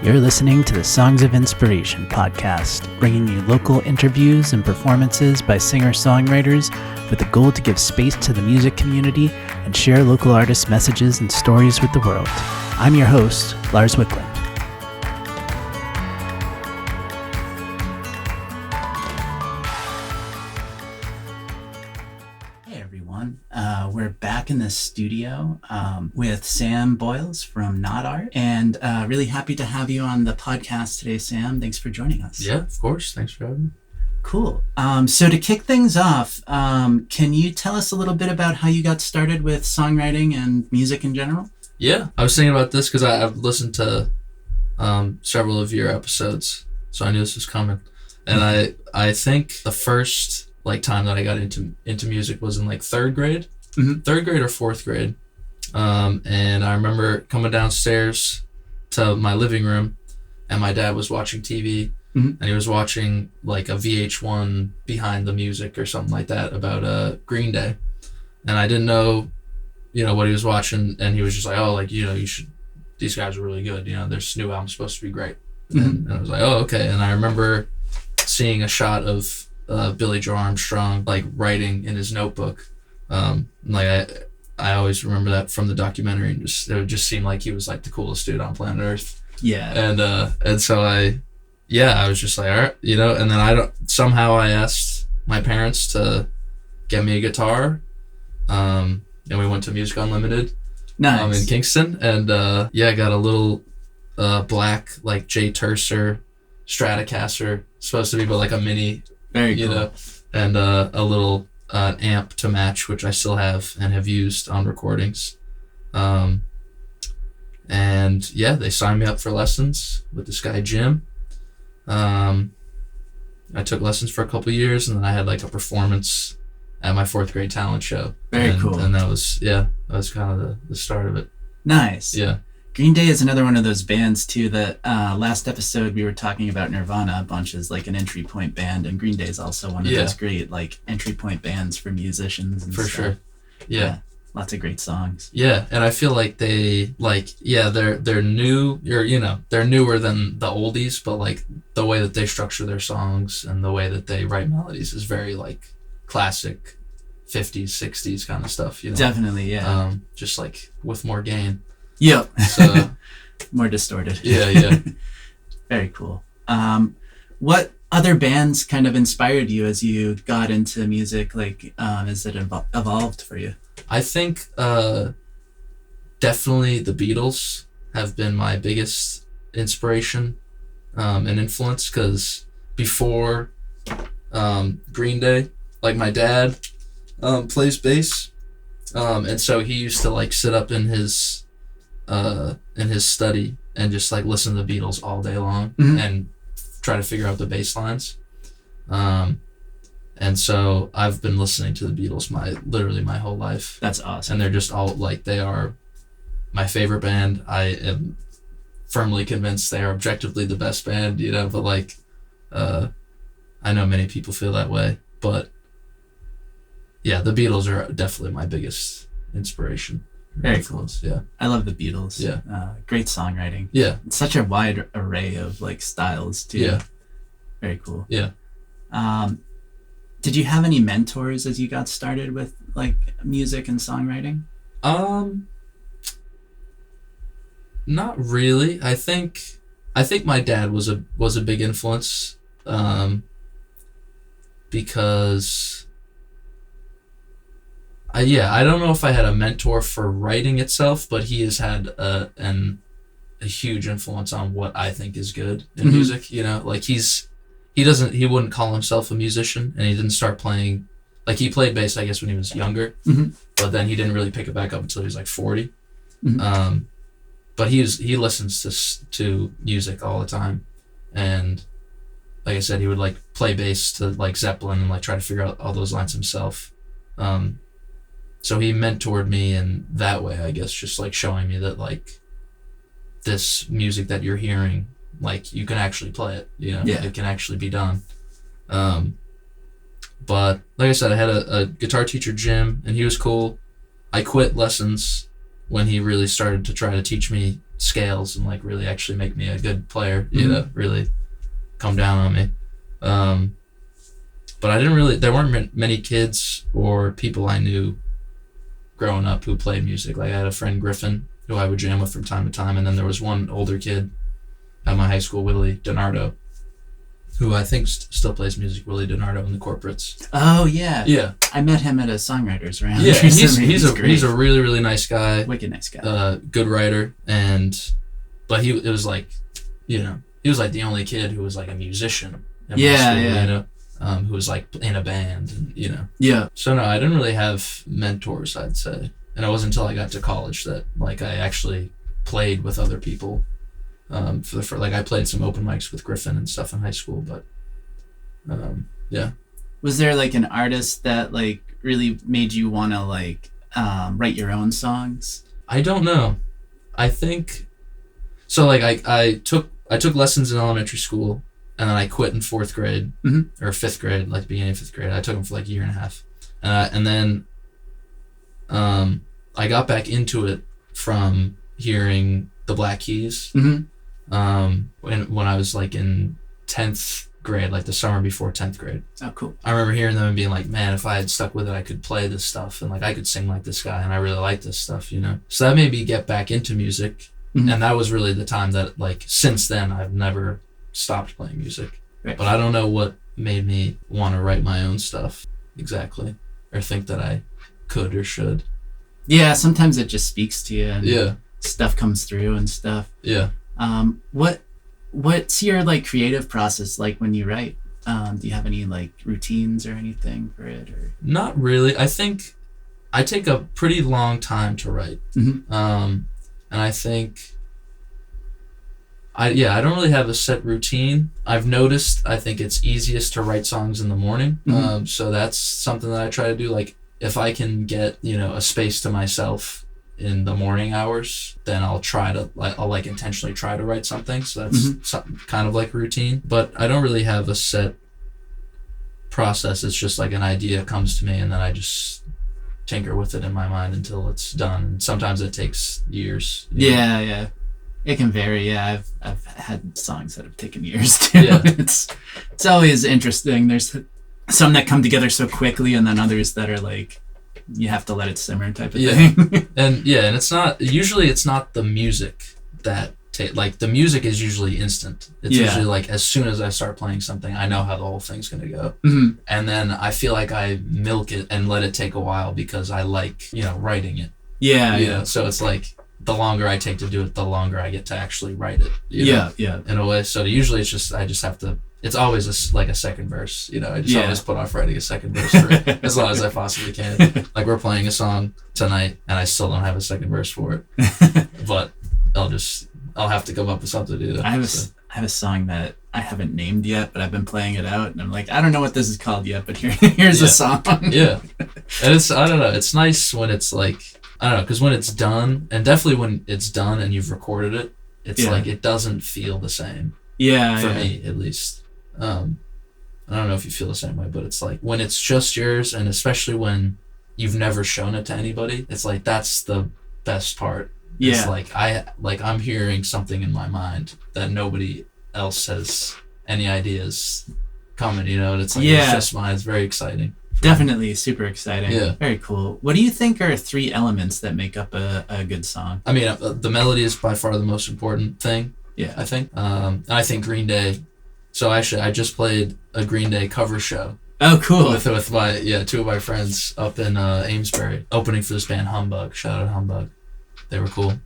You're listening to the Songs of Inspiration podcast, bringing you local interviews and performances by singer-songwriters with the goal to give space to the music community and share local artists' messages and stories with the world. I'm your host, Lars Wickland. Hey everyone, we're back in the studio with Sam Boyles from Not Art, and really happy to have you on the podcast today, Sam. Thanks for joining us. Yeah, of course. Thanks for having me. Cool. So to kick things off, can you tell us a little bit about how you got started with songwriting and music in general? Yeah, I was thinking about this because I've listened to several of your episodes, so I knew this was coming. And I think the first time that I got into music was in third grade, third grade or fourth grade. And I remember coming downstairs to my living room, and my dad was watching TV, and he was watching a VH1 Behind the Music or something like that about Green Day, and I didn't know, what he was watching, and he was just like, oh, you should. These guys are really good. Their new album's supposed to be great, and I was like, oh, okay. And I remember seeing a shot of Billy Joe Armstrong writing in his notebook. I always remember that from the documentary, and it would just seem like he was the coolest dude on planet Earth. Yeah. And so I was just like, all right, and then somehow I asked my parents to get me a guitar, and we went to Music Unlimited. Nice. In Kingston, and I got a little black Jay Tercer Stratocaster, supposed to be but a mini. Very cool. And a little amp to match, which I still have and have used on recordings. And they signed me up for lessons with this guy Jim. I took lessons for a couple of years, and then I had a performance at my fourth grade talent show. Very cool. And that was kind of the start of it. Nice. Yeah. Green Day is another one of those bands too that last episode we were talking about Nirvana a bunch as an entry point band, and Green Day is also one of those great entry point bands for musicians and for stuff. Sure. Yeah. Lots of great songs. Yeah, and I feel like they they're new. They're newer than the oldies, but the way that they structure their songs and the way that they write melodies is very classic 50s, 60s kind of stuff. Definitely, yeah. Just with more gain. Yep. So more distorted. Yeah. Very cool. What other bands kind of inspired you as you got into music? As it evolved for you? I think definitely the Beatles have been my biggest inspiration and influence, because before Green Day, my dad plays bass, and so he used to sit up in his study and just listen to the Beatles all day long and try to figure out the bass lines. And so I've been listening to the Beatles literally my whole life. That's awesome. And they're just all they are my favorite band. I am firmly convinced they are objectively the best band, but I know many people feel that way, but yeah, the Beatles are definitely my biggest inspiration. Very cool. Yeah. I love the Beatles. Yeah. Great songwriting. Yeah. It's such a wide array of styles too. Yeah. Very cool. Yeah. Did you have any mentors as you got started with music and songwriting? Not really. I think my dad was a big influence, because I don't know if I had a mentor for writing itself, but he has had a huge influence on what I think is good in music. He wouldn't call himself a musician, and he didn't start playing, he played bass, I guess, when he was younger, but then he didn't really pick it back up until he was 40. But he listens to music all the time, and like I said, he would play bass to Zeppelin and try to figure out all those lines himself. So he mentored me in that way, I guess, just showing me that this music that you're hearing, you can actually play it, it can actually be done. But like I said, I had a guitar teacher, Jim, and he was cool. I quit lessons when he really started to try to teach me scales and like really actually make me a good player, you know, really come down on me. But there weren't many kids or people I knew growing up who played music. Like I had a friend, Griffin, who I would jam with from time to time, and then there was one older kid at my high school, Willie DiNardo, who I think still plays music. Willie DiNardo in the Corporates. Oh yeah. Yeah. I met him at a songwriters round. Yeah, he's a really, really nice guy. Wicked nice guy. Good writer, but he was like the only kid who was like a musician in my school, you know, who was like in a band, and you know. Yeah. So no, I didn't really have mentors, I'd say, and it wasn't until I got to college that like I actually played with other people. I played some open mics with Griffin and stuff in high school, but yeah. Was there like an artist that like really made you want to like write your own songs? I don't know. I think so. Like I took lessons in elementary school, and then I quit in 4th grade or 5th grade, like beginning of 5th grade. I took them for like a year and a half, and then I got back into it from hearing the Black Keys. When I was like in 10th grade, like the summer before 10th grade. Oh, cool. I remember hearing them and being like, man, if I had stuck with it, I could play this stuff, and like I could sing like this guy, and I really like this stuff, you know? So that made me get back into music, and that was really the time that, like, since then, I've never stopped playing music. Right. But I don't know what made me want to write my own stuff exactly, or think that I could or should. Yeah, sometimes it just speaks to you, and stuff comes through and stuff. Yeah. What's your like creative process like when you write? Do you have any like routines or anything for it? Or not really. I think I take a pretty long time to write. And I think I don't really have a set routine. I've noticed I think it's easiest to write songs in the morning. So that's something that I try to do. Like if I can get, you know, a space to myself in the morning hours, then I'll intentionally try to write something. So that's something kind of like routine, but I don't really have a set process. It's just like an idea comes to me, and then I just tinker with it in my mind until it's done. And sometimes it takes years. Yeah. It can vary. Yeah, I've had songs that have taken years too. Yeah. It's always interesting. There's some that come together so quickly, and then others that are like, you have to let it simmer type of thing. and it's not the music that the music is usually instant. It's usually like as soon as I start playing something, I know how the whole thing's gonna go. And then I feel like I milk it and let it take a while because I like, you know, writing it. Yeah. So it's like the longer I take to do it, the longer I get to actually write it. You know, in a way. So usually it's just I just have to. It's always like a second verse, you know. I just always put off writing a second verse for it as long as I possibly can. Like we're playing a song tonight, and I still don't have a second verse for it, but I'll have to come up with something to do. I have a song that I haven't named yet, but I've been playing it out, and I'm like, I don't know what this is called yet, but here's a song. Yeah, and I don't know. It's nice when it's like, I don't know, because when it's done, and definitely when it's done and you've recorded it, it's like it doesn't feel the same. Yeah, for me at least. I don't know if you feel the same way, but it's like when it's just yours, and especially when you've never shown it to anybody, it's like that's the best part. Yeah. It's like I'm hearing something in my mind that nobody else has any ideas coming, you know, and it's like it's just mine. It's very exciting. Definitely super exciting. Yeah. Very cool. What do you think are 3 elements that make up a good song? I mean, the melody is by far the most important thing. Yeah. I think. I think Green Day. So actually, I just played a Green Day cover show. Oh, cool. With my 2 of my friends up in Amesbury, opening for this band Humbug. Shout out Humbug. They were cool.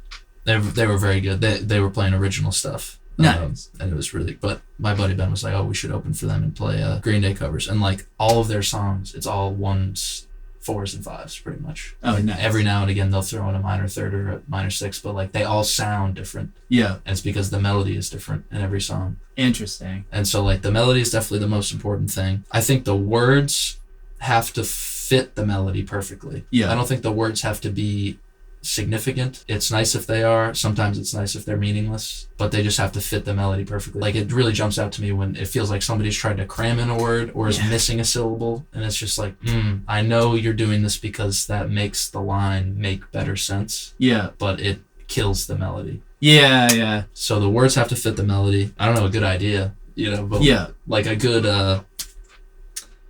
They were very good. They were playing original stuff. Nice. And it was really. But my buddy Ben was like, "Oh, we should open for them and play Green Day covers." And like all of their songs, it's all 1s, 4s, and 5s, pretty much. Oh, nice. Every now and again, they'll throw in a minor 3rd or a minor 6th, but like they all sound different. Yeah. And it's because the melody is different in every song. Interesting. And so like the melody is definitely the most important thing. I think the words have to fit the melody perfectly. Yeah. I don't think the words have to be significant. It's nice if they are. Sometimes it's nice if they're meaningless, but they just have to fit the melody perfectly. Like it really jumps out to me when it feels like somebody's tried to cram in a word or is missing a syllable, and it's just like, I know you're doing this because that makes the line make better sense. Yeah. But it kills the melody. Yeah. So the words have to fit the melody. I don't know, a good idea, but like a good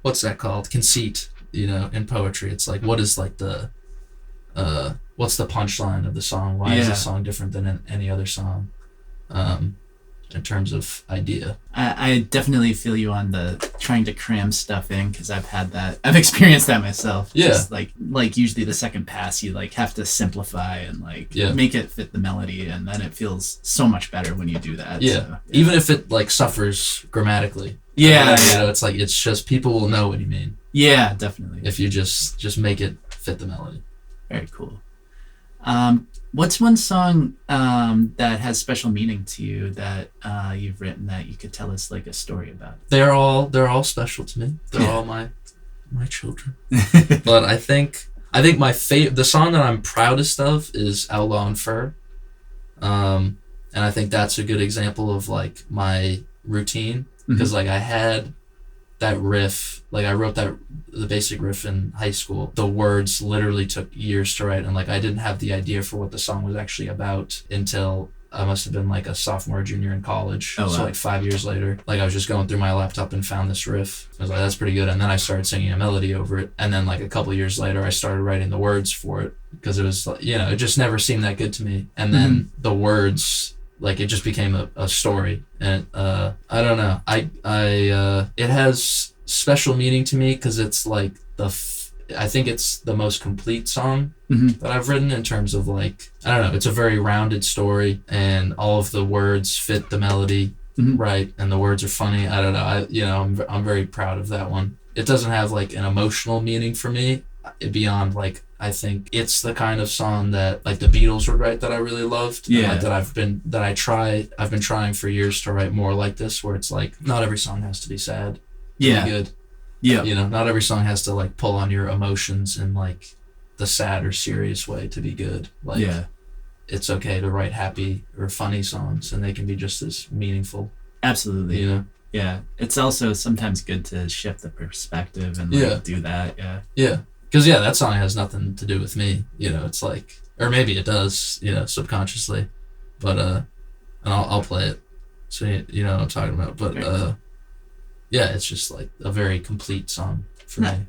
what's that called? Conceit, in poetry. It's like, what is like what's the punchline of the song? Why is this song different than any other song? In terms of idea. I definitely feel you on the trying to cram stuff in, because I've experienced that myself. Yeah. Just like usually the second pass, you like have to simplify and make it fit the melody, and then it feels so much better when you do that. Yeah. So, Even if it like suffers grammatically. Yeah. It's like, it's just, people will know what you mean. Yeah, definitely. If you just make it fit the melody. Very cool. What's one song that has special meaning to you that you've written that you could tell us like a story about? They're all special to me. They're all my children. But I think the song that I'm proudest of is Outlaw and Fur. And I think that's a good example of like my routine, because like I had that riff, like I wrote the basic riff in high school. The words literally took years to write, and like I didn't have the idea for what the song was actually about until I must have been like a sophomore, junior in college. Oh, wow. So like 5 years later, like I was just going through my laptop and found this riff. I was like, that's pretty good. And then I started singing a melody over it. And then like a couple years later, I started writing the words for it, because it was, it just never seemed that good to me. And then the words, like it just became a story. And I don't know. It has special meaning to me because it's like I think it's the most complete song that I've written, in terms of like, I don't know, it's a very rounded story, and all of the words fit the melody right, and the words are funny. I don't know. I'm very proud of that one. It doesn't have like an emotional meaning for me beyond like, I think it's the kind of song that like the Beatles would write that I really loved. Yeah. And, like, I've been trying for years to write more like this, where it's like, not every song has to be sad. Yeah. Be good. Yeah. Not every song has to like pull on your emotions in like the sad or serious way to be good. Like, it's okay to write happy or funny songs, and they can be just as meaningful. Absolutely. Yeah. It's also sometimes good to shift the perspective and do that. Yeah. Yeah. Because that song has nothing to do with me. It's like, or maybe it does, subconsciously, but and I'll play it, so you know what I'm talking about. But cool. it's just like a very complete song for me.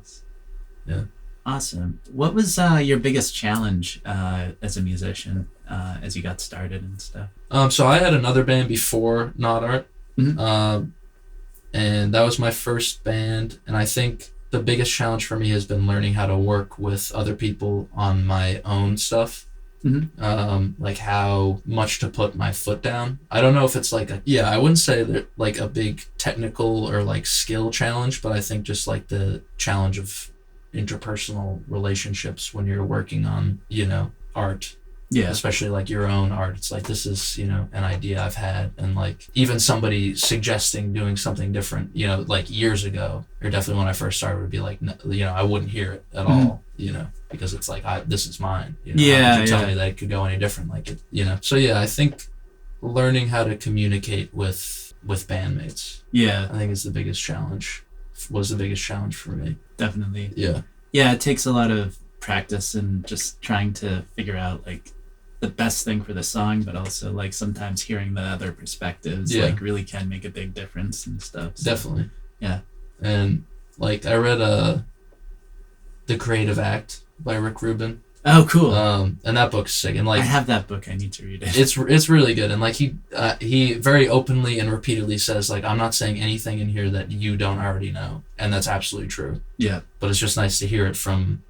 Yeah. Awesome. What was your biggest challenge as a musician as you got started and stuff? So I had another band before Not Art, and that was my first band, and I think the biggest challenge for me has been learning how to work with other people on my own stuff. Like how much to put my foot down. I don't know if it's like I wouldn't say that like a big technical or like skill challenge, but I think just like the challenge of interpersonal relationships when you're working on, art. Yeah. Especially like your own art. It's like, this is, an idea I've had, and like even somebody suggesting doing something different, like years ago, or definitely when I first started, would be like, I wouldn't hear it at all, because it's like, this is mine. How would you tell me that it could go any different? Like it, So I think learning how to communicate with bandmates, I think is the biggest challenge. Was the biggest challenge for me. Definitely. Yeah. Yeah, it takes a lot of practice and just trying to figure out like the best thing for the song, but also like sometimes hearing the other perspectives like really can make a big difference and stuff. So, definitely. Yeah. And like I read The Creative Act by Rick Rubin. Oh, cool. And that book's sick. And like, I have that book. I need to read it. It's really good. And like he very openly and repeatedly says like, I'm not saying anything in here that you don't already know, and that's absolutely true. Yeah. But it's just nice to hear it from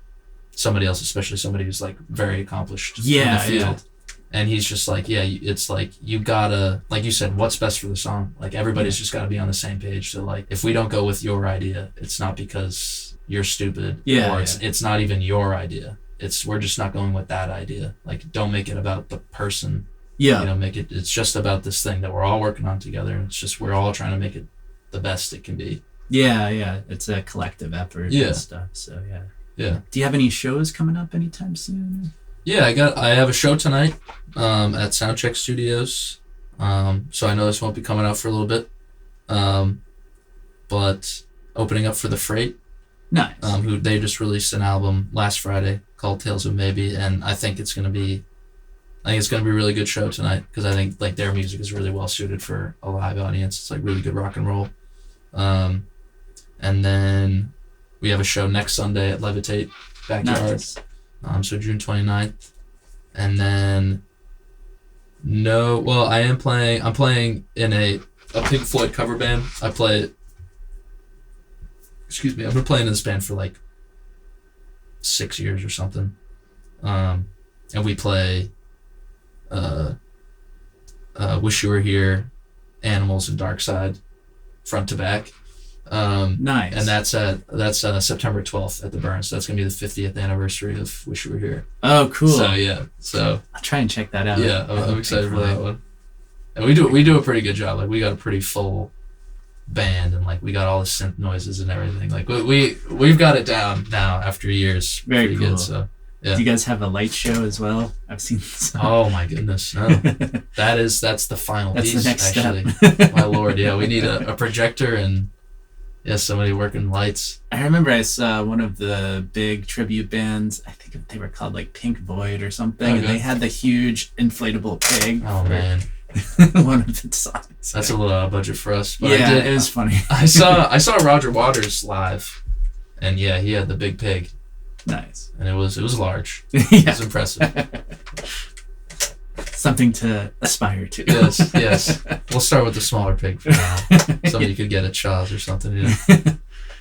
somebody else, especially somebody who's like very accomplished in the field. Yeah. And he's just like, it's like, you gotta, like you said, what's best for the song? Like everybody's just gotta be on the same page. So like, if we don't go with your idea, it's not because you're stupid, or it's not even your idea. We're just not going with that idea. Like, don't make it about the person. Yeah. It's just about this thing that we're all working on together. It's just, we're all trying to make it the best it can be. Yeah. It's a collective effort and stuff. So yeah. Do you have any shows coming up anytime soon? Yeah, I have a show tonight at Soundcheck Studios. So I know this won't be coming out for a little bit. But opening up for The Freight. Nice. Who they just released an album last Friday called Tales of Maybe, and I think it's going to be I think it's going to be a really good show tonight because I think like their music is really well suited for a live audience. It's like really good rock and roll. And then we have a show next Sunday at Levitate Backyard. Nice. So June 29th. And then I'm playing in a Pink Floyd cover band. I've been playing in this band for like 6 years or something. And we play Wish You Were Here, Animals, and Dark Side front to back. Nice. And that's September 12th at the Burn. So that's gonna be the 50th anniversary of Wish You Were Here. Oh, cool. So I'll try and check that out. Yeah, I'm excited for that one. And we do a pretty good job. Like we got a pretty full band, and like we got all the synth noises and everything. Like we've got it down now after years. Very pretty cool. Good, so yeah. Do you guys have a light show as well? I've seen some. Oh my goodness, no. That's the final That's piece. the next actually. step. My lord, yeah, we need a projector and somebody working lights. I remember I saw one of the big tribute bands. I think they were called like Pink Void or something, Okay. and they had the huge inflatable pig. Oh man, one of the songs. that's a little out of budget for us. But Yeah, it was funny. I saw Roger Waters live, and yeah, he had the big pig, Nice. and it was large. Yeah. It was impressive. Something to aspire to. Yes. We'll start with the smaller pig for now. Somebody could get at Shaw's or something. Yeah.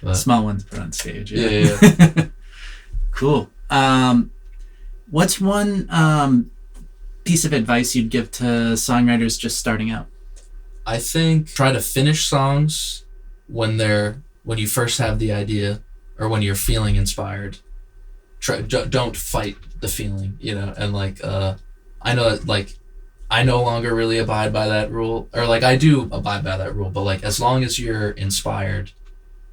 But, Small ones put on stage. Yeah. Cool. What's one piece of advice you'd give to songwriters just starting out? I think try to finish songs when you first have the idea or when you're feeling inspired. Don't fight the feeling, and like I know that like I no longer really abide by that rule, or like I do abide by that rule, but like as long as you're inspired,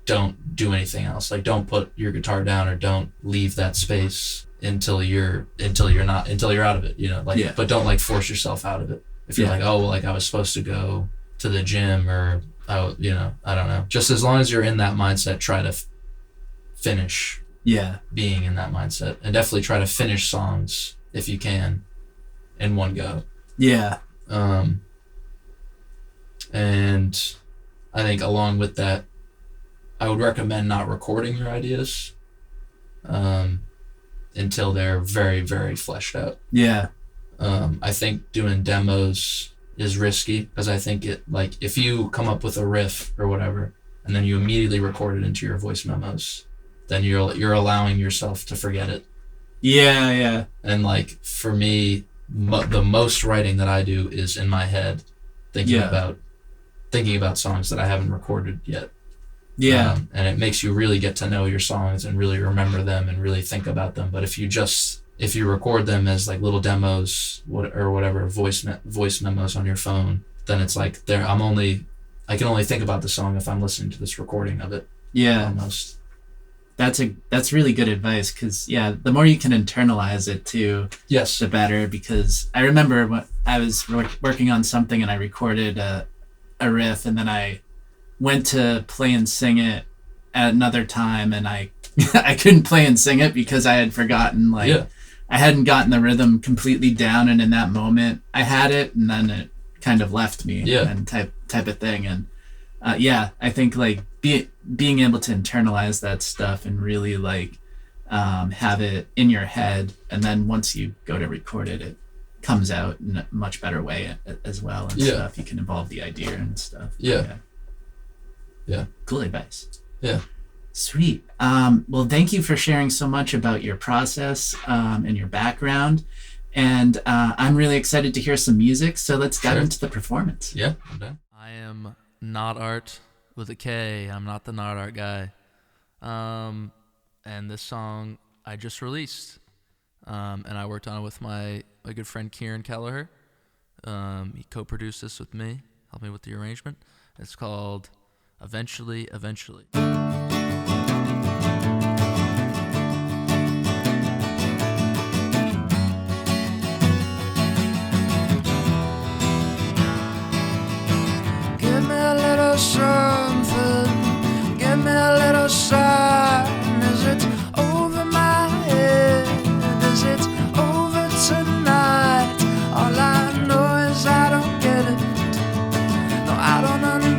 don't do anything else. Like don't put your guitar down or don't leave that space until you're out of it, Yeah. But don't like force yourself out of it. If you're like, oh, well, like I was supposed to go to the gym or I don't know. Just as long as you're in that mindset, try to finish being in that mindset, and definitely try to finish songs if you can in one go. Yeah. And I think along with that, I would recommend not recording your ideas until they're very, very fleshed out. Yeah. I think doing demos is risky because I think if you come up with a riff or whatever and then you immediately record it into your voice memos, then you're allowing yourself to forget it. Yeah. And like for me, the most writing that I do is in my head, thinking about songs that I haven't recorded yet. Yeah. And it makes you really get to know your songs and really remember them and really think about them. But if you record them as like little demos or whatever, voice memos on your phone, then it's like I can only think about the song if I'm listening to this recording of it. Yeah. Almost. That's really good advice because the more you can internalize it too, yes, the better. Because I remember when I was working on something and I recorded a riff and then I went to play and sing it at another time and I couldn't play and sing it because I had forgotten I hadn't gotten the rhythm completely down, and in that moment I had it and then it kind of left me and type of thing. And I think like being able to internalize that stuff and really have it in your head, and then once you go to record it, it comes out in a much better way as well and stuff. You can evolve the idea and stuff. Yeah. Cool advice. Yeah. Sweet. Well, thank you for sharing so much about your process and your background. And I'm really excited to hear some music. So let's dive into the performance. Yeah, I'm done. I am not art with a K. I'm not the not art guy. And this song I just released. And I worked on it with my good friend Kieran Kelleher. He co-produced this with me, helped me with the arrangement. It's called Eventually. Give me a little something, give me a little sign. Is it over my head? Is it over tonight?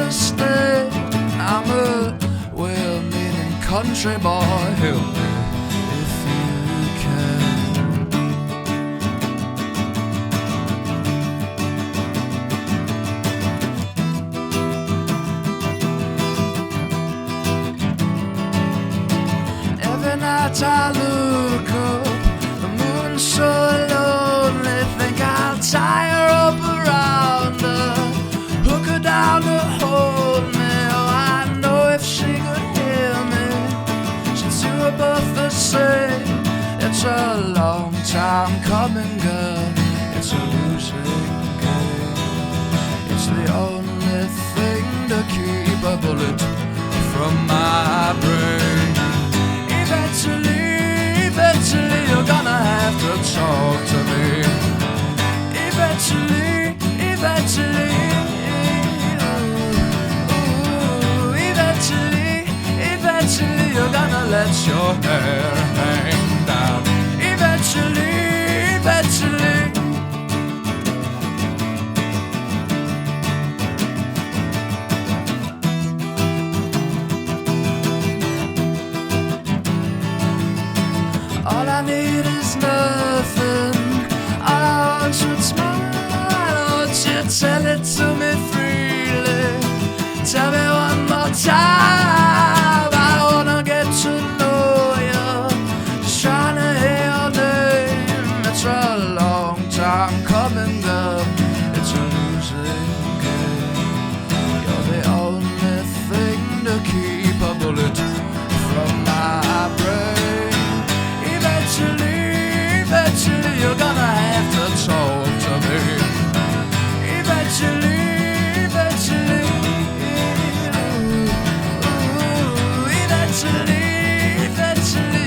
understand. I'm a well-meaning country boy. Help me if you can. Every night I look up, the moon's so lonely. Think I'll tie her up around her, hook her down to hold me. Oh, I know if she could hear me, she'd see we're both the same. It's a long time coming, girl. It's a losing game. It's the only thing to keep a bullet from my brain. Eventually you're gonna have to talk to me. Eventually, eventually you're gonna let your hair hang down. Eventually. All I need is nothing. All I want you to smile. Won't you tell it to me freely? Tell me one more time. I wanna get to know you. Just trying to hear your name. It's a long time coming, girl. It's a losing game. You're the only thing to keep a bullet from my brain. Eventually you're gonna have to talk to me. Eventually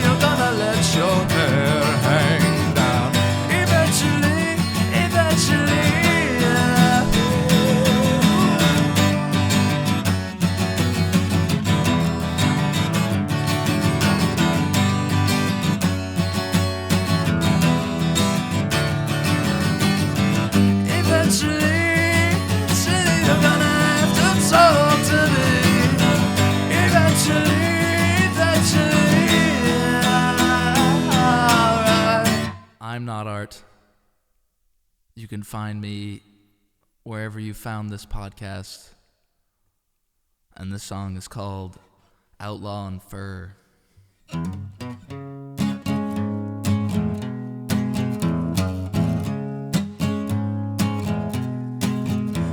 you're gonna let your hair hang down. Eventually, yeah. Eventually you're gonna have to talk to me. Eventually, alright. I'm not art. You can find me wherever you found this podcast. And this song is called Outlaw and Fur.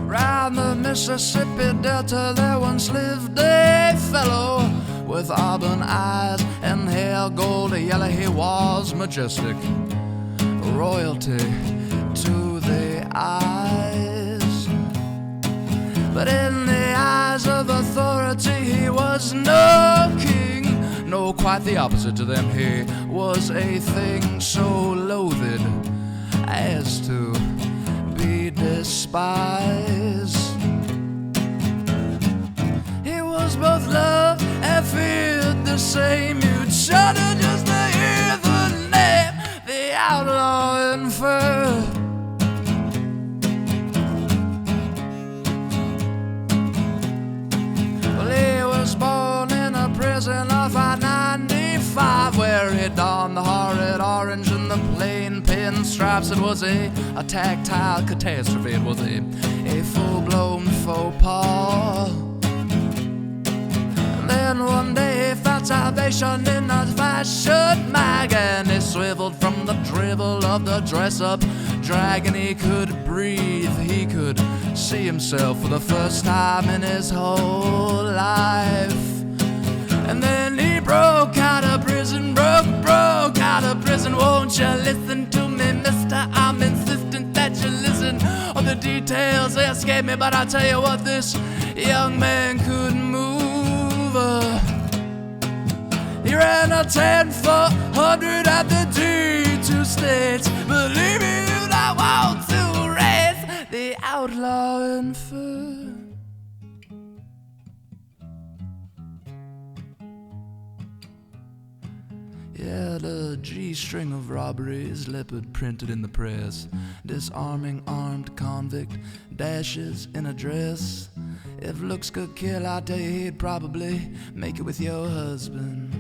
Round the Mississippi Delta there once lived a fellow with auburn eyes and hair gold yellow. He was majestic, royalty to the eyes, but in the eyes of authority he was no king. No, quite the opposite to them. He was a thing so loathed as to be despised. He was both loved and feared the same. You'd shudder just to hear the name, the outlaw in fur. Well, he was born in a prison off I-95, where he donned the horrid orange and the plain pinstripes. It was a tactile catastrophe. It was a full-blown faux pas. And then one day he found salvation in a fashion mag, and he swiveled from the drivel of the dress-up dragon. He could breathe, he could see himself for the first time in his whole life. And then he broke out of prison, broke out of prison. Won't you listen to me, mister? I'm insistent that you listen. All the details escape me, but I'll tell you what, this young man could move. He ran a 10-400 at the D2 states. Believe me, you don't want to race the outlaw in fur. Yeah, the G-string of robberies, leopard printed in the press. Disarming armed convict, dashes in a dress. If looks could kill, I tell you he'd probably make it with your husband.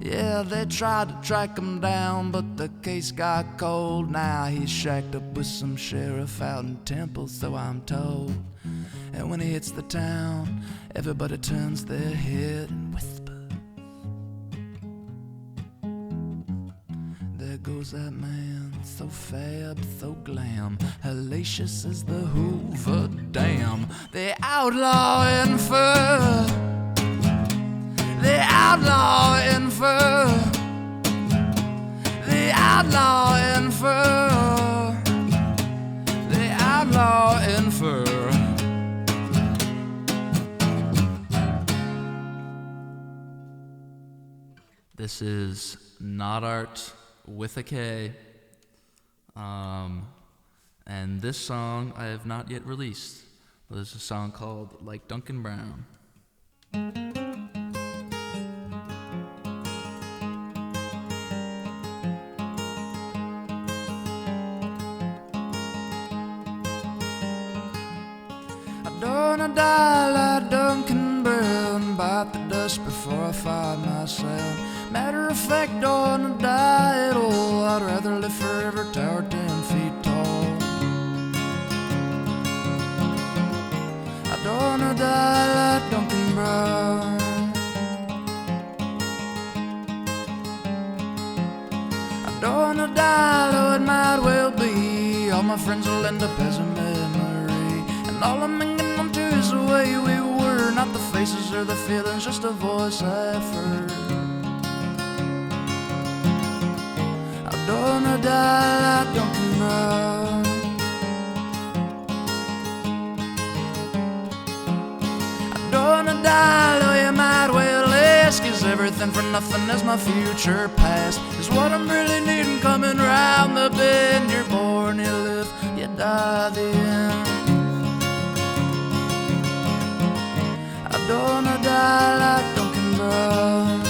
Yeah, they tried to track him down, but the case got cold. Now he's shacked up with some sheriff out in Temple, so I'm told. And when he hits the town, everybody turns their head and whispers, there goes that man, so fab, so glam, hellacious as the Hoover Dam. The outlaw in fur, the outlaw in fur, the outlaw in fur, the outlaw in fur. This is Not Art with a K, and this song I have not yet released. There's a song called Like Duncan Brown. Gonna die like Duncan Brown, bite the dust before I find myself. Matter of fact, gonna die at all. I'd rather live forever, tower 10 feet tall. I gonna die like Duncan Brown. I gonna die, though it might well be. All my friends will end up as a memory, and all I'm hanging on to is the way we were, not the faces or the feelings, just a voice I've heard. I'm gonna die like Duncan Brown. I'm gonna die, though you might well ask, is everything for nothing as my future past? Is what I'm really needing coming round the bend? You're born, you live, you die the end. I'm gonna die like Duncan Brown.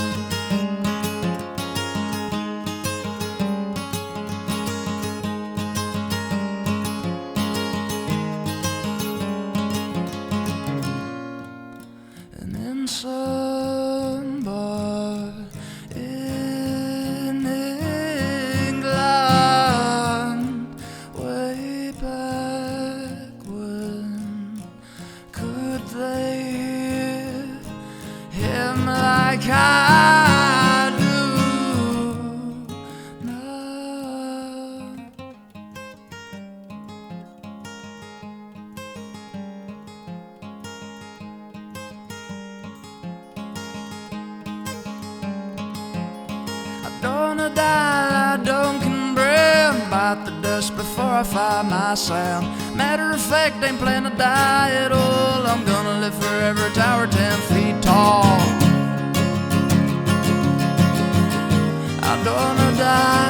And in some bar in England, way back when, could they him like I do now? I'm gonna die like Duncan Brown, bite the dust before I find my sound. Matter of fact, ain't planning to die at all. I'm gonna live forever, tower 10 feet tall. I'm gonna die